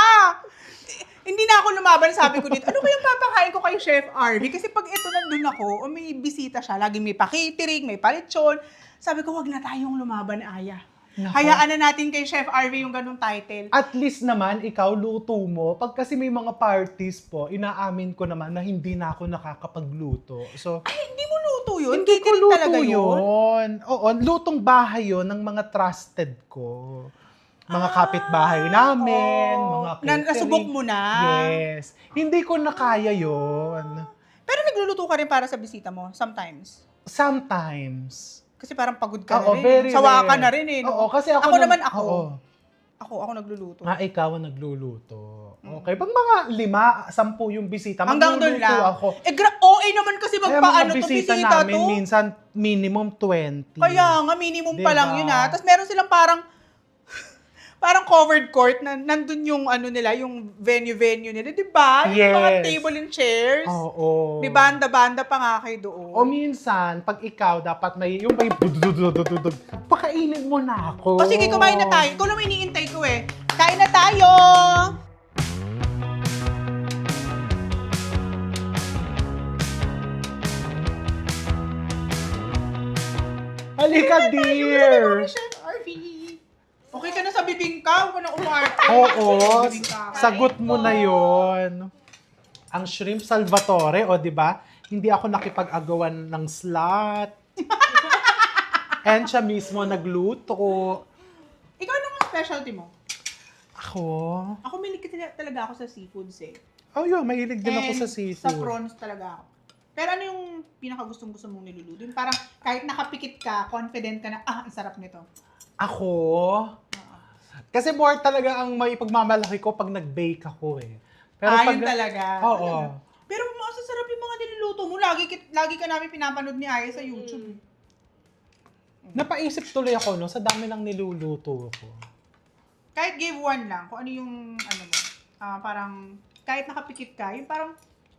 Hindi na ako lumaban, sabi ko dito, ano kayang papakain ko kay Chef Arvie? Kasi pag ito nandun ako, o may bisita siya, lagi may pa-catering, may palitsyon, sabi ko, wag na tayong lumaban, Aya. Nako. Hayaan na natin kay Chef Arvie yung ganung title. At least naman, ikaw, luto mo. Pag kasi may mga parties po, inaamin ko naman na hindi na ako nakakapagluto. So, Ay, hindi mo luto yun? hindi ko Catering luto talaga yun. Oo, lutong bahay yun ng mga trusted ko. Mga kapitbahay namin, oo. mga catering. Nasubok mo na? Yes. Hindi ko na kaya yun. Pero nagluluto ka rin para sa bisita mo, sometimes. Sometimes. Kasi parang pagod ka Oo, na rin. very Sawa ka rare. na rin eh. No? Oo, kasi ako naman Oo. Ako nagluluto. Ikaw ang nagluluto. Okay. Pag mga 5, 10 yung bisita, Hanggang doon magluluto lang. ako. OA naman kasi Kaya magpaano mga to bisita bisita namin, to. minsan minimum 20. Kaya nga, minimum pa Diba? lang yun ha. Tapos meron silang parang covered court na nandun yung nila, yung venue nila. Di ba? Yung mga Yes. table and chairs. Oo. May banda-banda pa nga kayo doon. O minsan, pag ikaw, dapat may bududududududud. Pakainin mo na ako. O sige, kumain na tayo. Ikaw naman iniintay ko eh. Kain na tayo! Halika, dear! Chef Arvie. Okay ka na sa bibingka? Huwag ka na umarte. Oo, Bibingka. sagot mo na yon. Ang shrimp Salvatore, o di ba? Hindi ako nakipag-agawan ng slot. And siya mismo nagluto. Ikaw anong specialty mo? Ako? Ako may talaga ako sa seafoods eh. Oh, yun. Mahilig din ako And sa seafood. Sa prawns talaga ako. Pero ano yung pinakagustong-gusto mong niluluto? Yung parang kahit nakapikit ka, confident ka na, ang sarap nito. Ako? Kasi more talaga ang may pagmamalaki ko pag nag-bake ako eh. Yun talaga. Oo. Pero masasarap yung mga niluluto mo. Lagi ka namin pinapanood ni Aya sa YouTube. Napaisip tuloy ako, no? Sa dami ng niluluto ko. Kahit give one lang, kung ano yung, mo, parang, kahit nakapikit ka, yung parang,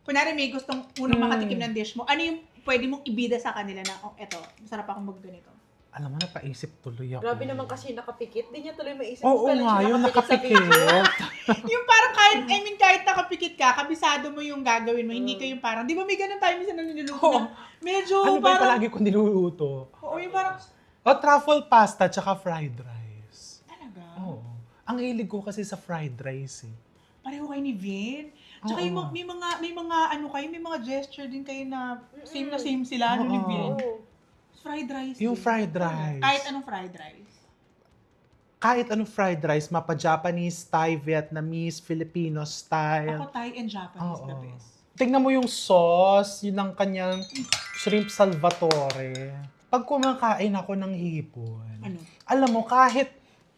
kunwari may gustong unang makatikim ng dish mo, ano yung pwede mong ibida sa kanila na, oh, eto, masarap akong magganito. Alam mo, napaisip tuloy ako. Grabe naman kasi nakapikit. Di niya tuloy maisip Oo kung kailan nga, siya yung nakapikit sa video. nakapikit. Yung parang kahit nakapikit ka, kabisado mo yung gagawin mo, hindi ka yung parang, di ba may ganun tayo minsan na niluluto Oo. na, medyo Ano ba yung parang, palagi ko niluluto? oo, yung parang, Truffle pasta tsaka fried rice. talaga, Oo. Ang hilig ko kasi sa fried rice eh. pareho kayo ni Vin. Tsaka Oo. yung, may mga, ano kayo, may mga gesture din kayo na same sila, ano ni Oo. Vin. Oo. Fried rice. Yung din. fried rice. Kahit anong fried rice. Kahit anong fried rice, mapa-Japanese, Thai, Vietnamese, Filipino style. Ako Thai and Japanese Oo. the best. Tingnan mo yung sauce, yun ang kanyang shrimp salvatore. Pag kumakain ako ng hipon, Ano? alam mo, kahit,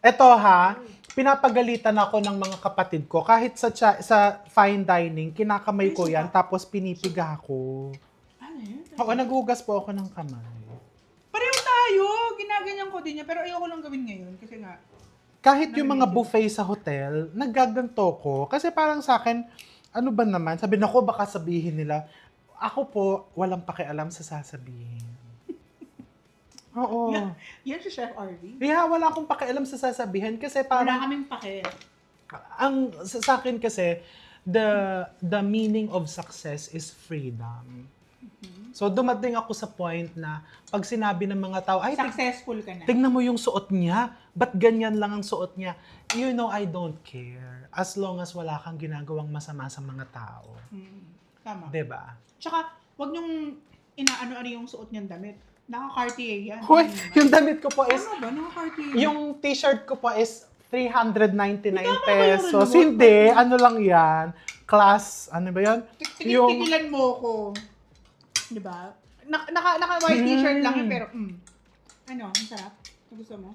eto ha, pinapagalitan ako ng mga kapatid ko, kahit sa fine dining, kinakamay ko yan, tapos pinipiga ko. Ano yun? Oo, naghugas po ako ng kamay. Pareho tayo. Ginaganyan ko din niya. Pero ayoko lang gawin ngayon. Kasi nga, Kahit yung mga buffet sa hotel, naggaganto ko. Kasi parang sa akin, ano ba naman, sabi na ko, baka sabihin nila, ako po, walang pakialam sa sasabihin. Oo. yan si Chef RV. Yeah, wala akong pakialam sa sasabihin kasi Wala parang kaming pake. sa akin kasi the meaning of success is freedom. So dumating ako sa point na pag sinabi ng mga tao, ay Successful ka na. tignan mo yung suot niya, ba't ganyan lang ang suot niya? You know, I don't care. As long as wala kang ginagawang masama sa mga tao. Tama. 'Di ba? Tsaka, wag niyong inaano-ano yung suot niyang damit. Naka-Cartier yan. Hoy, Ano naman? yung damit ko po is, Ano ba? Naka-Cartier. yung t-shirt ko po is 399 Tama ba yun, pesos. ano? Hindi, ano lang yan. Class, ano ba yan? Tigilan mo ko. Di ba? Naka-white t-shirt lang yun, pero, ano, ang sarap. Gusto mo?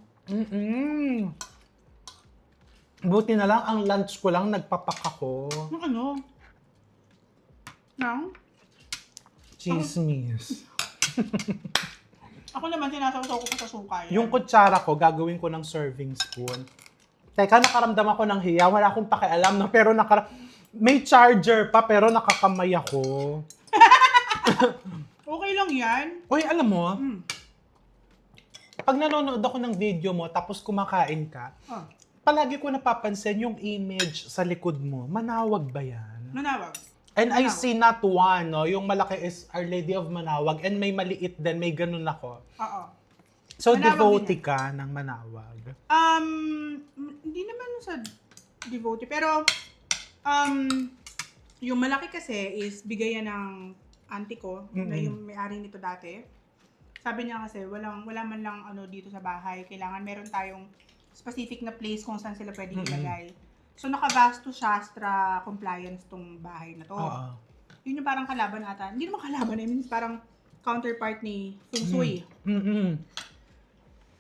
Buti na lang, ang lunch ko lang, nagpapak ako. Ng ano? Ng? Chismis. Ako naman, sinasaw-saw ko pa sa suka yan. Yung kutsara ko, gagawin ko ng serving spoon. Teka, nakaramdam ako ng hiya. Wala akong pakialam, no? Pero may charger pa, pero nakakamay ako. Okay lang yan. Uy, alam mo, pag nanonood ako ng video mo, tapos kumakain ka, palagi ko napapansin yung image sa likod mo. Manawag ba yan? Manawag. And I Manawag. see not one, no? Yung malaki is Our Lady of Manawag, and may maliit din, may ganun ako. Oo. So, Manawag devotee din ka ng Manawag. Hindi naman sa devotee, pero, yung malaki kasi is bigayan ng auntie ko, na yung may-ari nito dati. Sabi niya kasi, wala man lang ano dito sa bahay. Kailangan meron tayong specific na place kung saan sila pwedeng ilagay. So, naka-vasto shastra compliance tong bahay na to. Oo. Yun yung parang kalaban ata. Hindi naman kalaban, I mean, parang counterpart ni Feng Shui.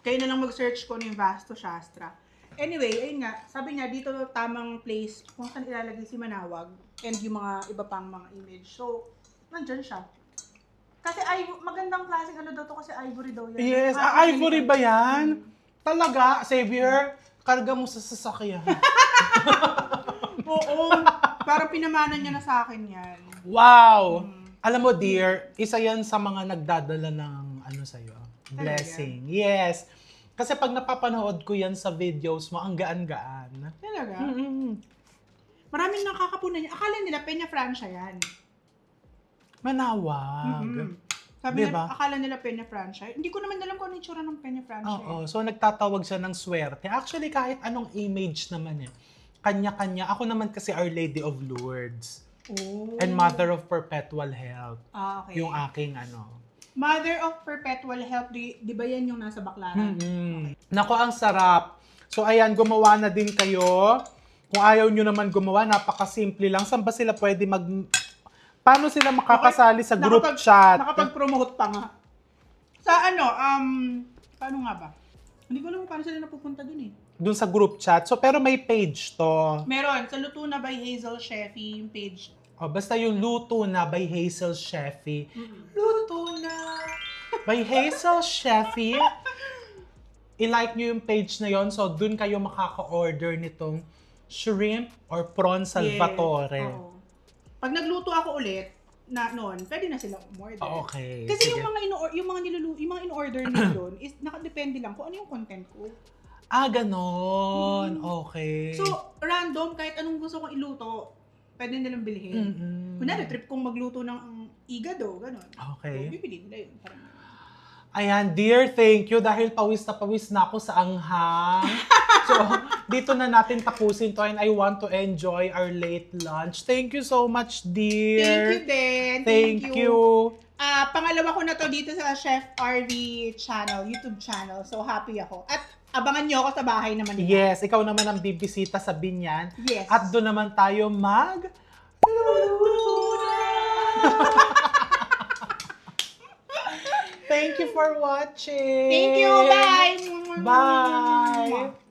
Kayo na lang mag-search ko yung vasto shastra. Anyway, ayun nga, sabi niya, dito tamang place kung saan ilalagay si Manawag and yung mga iba pang mga image. So, nandyan siya. Kasi magandang klaseng ano daw to kasi ivory daw yan. Yes, ivory ba yan? Talaga, Xavier, karga mo sa sasakyan. Oo, parang pinamana niya na sa akin yan. Wow! Alam mo, dear, isa yan sa mga nagdadala ng ano sa'yo, blessing. Yes. Kasi pag napapanood ko yan sa videos mo, ang gaan-gaan. Talaga? Maraming nakakapunan niya. Akala nila Peña Francia yan. Manawag. Sabi Diba? nila, akala nila Peña Francia. Hindi ko naman alam kung ano yung tsura ng Peña Francia. Oo. So, nagtatawag siya ng swerte. Actually, kahit anong image naman eh. Kanya-kanya. Ako naman kasi Our Lady of Lourdes. Oh. And Mother of Perpetual Health. Okay. Yung aking ano. Mother of Perpetual Health, di ba yan yung nasa Baclaran? Nako, ang sarap. So, ayan, gumawa na din kayo. Kung ayaw nyo naman gumawa, napakasimple lang. Saan ba sila pwede Paano sila makakasali sa group chat? Nakapag-promote pa nga. Sa ano, paano nga ba? Hindi ko alam kung paano sila napupunta dun eh. Dun sa group chat. So, pero may page to. Meron, sa Luto Na by Hazel Sheffy, yung page. O, basta yung Luto Na by Hazel Sheffy. Luto Na! By Hazel Sheffy. I-like nyo yung page na yon. So, dun kayo makaka-order nitong shrimp or prawn salvatore. Oo. pag nagluto ako ulit, na noon, pwede na silang umorder. Okay. Kasi sige. yung mga in-order nila doon is nakadepende lang kung ano yung content ko. Ganon. Okay. So, random, kahit anong gusto kong iluto, pwede nilang bilhin. Mm-mm. Kunwari, trip kong magluto ng igado, gano'n. Okay. So, bibili nila yun. Parang, Ayan, dear, thank you. Dahil pawis na ako sa anghang. So, dito na natin tapusin to and I want to enjoy our late lunch. Thank you so much, dear. thank you din. Thank you. Pangalawa ko na to dito sa Chef RV channel, YouTube channel. So, happy ako. At abangan nyo ako sa bahay naman nila. Yes, ikaw naman ang bibisita sa Binyan. Yes. At doon naman tayo mag... Thank you for watching. Thank you. Bye. Bye.